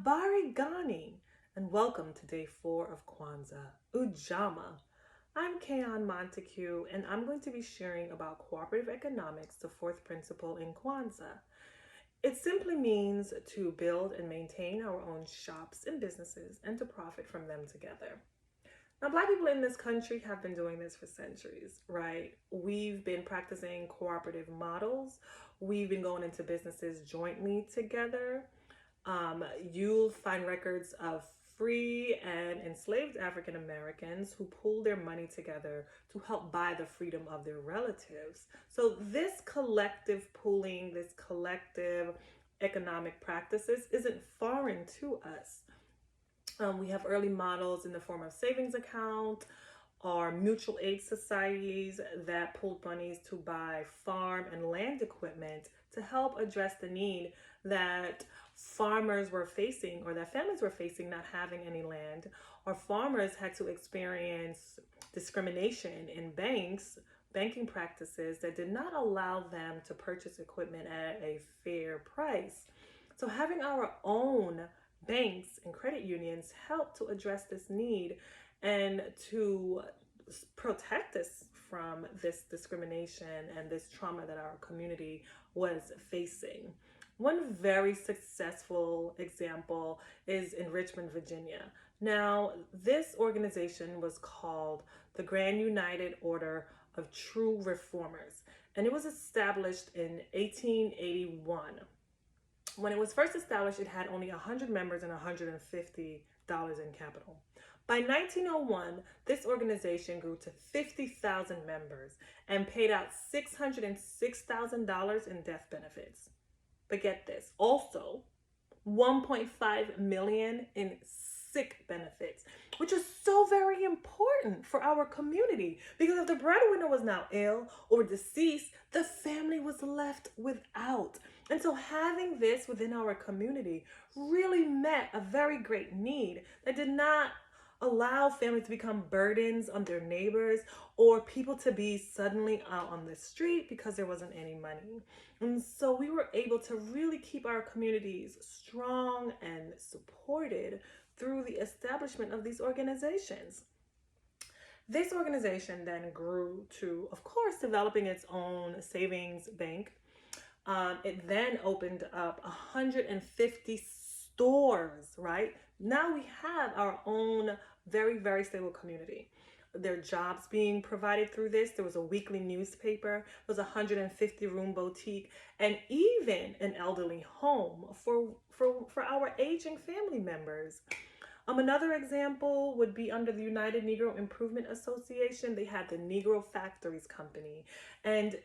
Habari Gani, and welcome to day 4 of Kwanzaa, Ujamaa. I'm Kayon Montague, and I'm going to be sharing about cooperative economics, the fourth principle in Kwanzaa. It simply means to build and maintain our own shops and businesses and to profit from them together. Now, Black people in this country have been doing this for centuries, right? We've been practicing cooperative models. We've been going into businesses jointly together. You'll find records of free and enslaved African Americans who pooled their money together to help buy the freedom of their relatives. So this collective pooling, this collective economic practices isn't foreign to us. We have early models in the form of savings account or mutual aid societies that pooled monies to buy farm and land equipment to help address the need that farmers were facing, or that families were facing, not having any land, or farmers had to experience discrimination in banking practices that did not allow them to purchase equipment at a fair price. So having our own banks and credit unions help to address this need and to protect us from this discrimination and this trauma that our community was facing. One very successful example is in Richmond, Virginia. Now, this organization was called the Grand United Order of True Reformers, and it was established in 1881. When it was first established, it had only 100 members and $150 in capital. By 1901, this organization grew to 50,000 members and paid out $606,000 in death benefits. But get this, also $1.5 million in sick benefits, which is so very important for our community, because if the breadwinner was now ill or deceased, the family was left without. And so having this within our community really met a very great need that did not allow families to become burdens on their neighbors or people to be suddenly out on the street because there wasn't any money. And so we were able to really keep our communities strong and supported through the establishment of these organizations. This organization then grew to, of course, developing its own savings bank. It then opened up 150 stores, right? Now we have our own very, very stable community. There are jobs being provided through this. There was a weekly newspaper, there was a 150-room boutique, and even an elderly home for our aging family members. Another example would be under the United Negro Improvement Association. They had the Negro Factories Company, and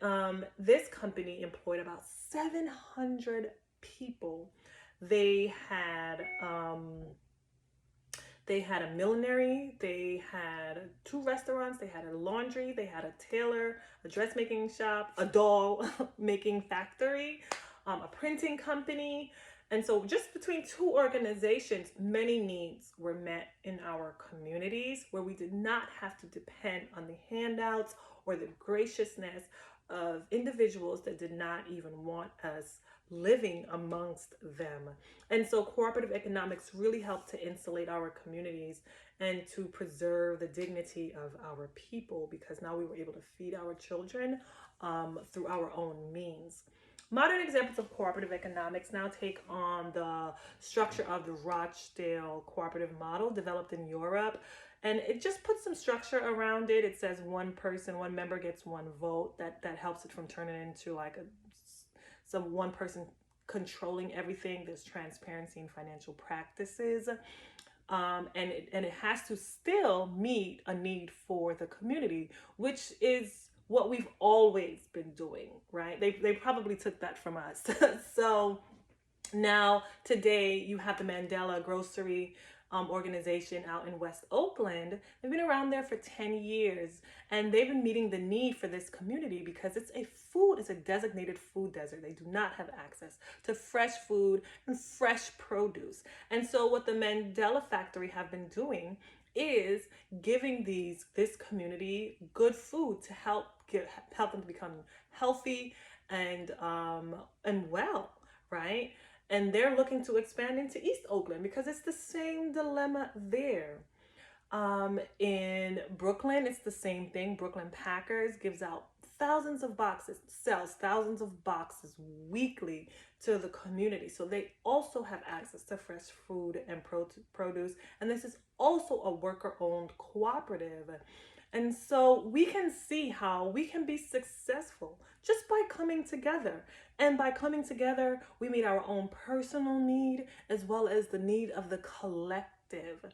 this company employed about 700 people. They had a millinery, they had 2 restaurants, they had a laundry, they had a tailor, a dressmaking shop, a doll making factory, a printing company. And so just between 2 organizations, many needs were met in our communities where we did not have to depend on the handouts or the graciousness of individuals that did not even want us living amongst them. And so cooperative economics really helped to insulate our communities and to preserve the dignity of our people, because now we were able to feed our children through our own means. Modern examples of cooperative economics now take on the structure of the Rochdale cooperative model developed in Europe. And it just puts some structure around it. It says one member gets 1 vote. That helps it from turning into like some one person controlling everything. There's transparency in financial practices. And it has to still meet a need for the community, which is what we've always been doing, right? They probably took that from us. So now today you have the Mandela Grocery organization out in West Oakland. They've been around there for 10 years, and they've been meeting the need for this community because it's a designated food desert. They do not have access to fresh food and fresh produce. And so what the Mandela Factory have been doing is giving this community good food to help them to become healthy and well, right? And they're looking to expand into East Oakland because it's the same dilemma there. In Brooklyn, it's the same thing. Brooklyn Packers gives out thousands of boxes, sells thousands of boxes weekly to the community. So they also have access to fresh food and produce. And this is also a worker-owned cooperative. And so we can see how we can be successful just by coming together. And by coming together, we meet our own personal need as well as the need of the collective.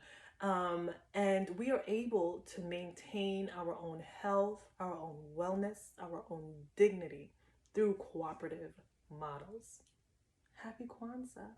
And we are able to maintain our own health, our own wellness, our own dignity through cooperative models. Happy Kwanzaa.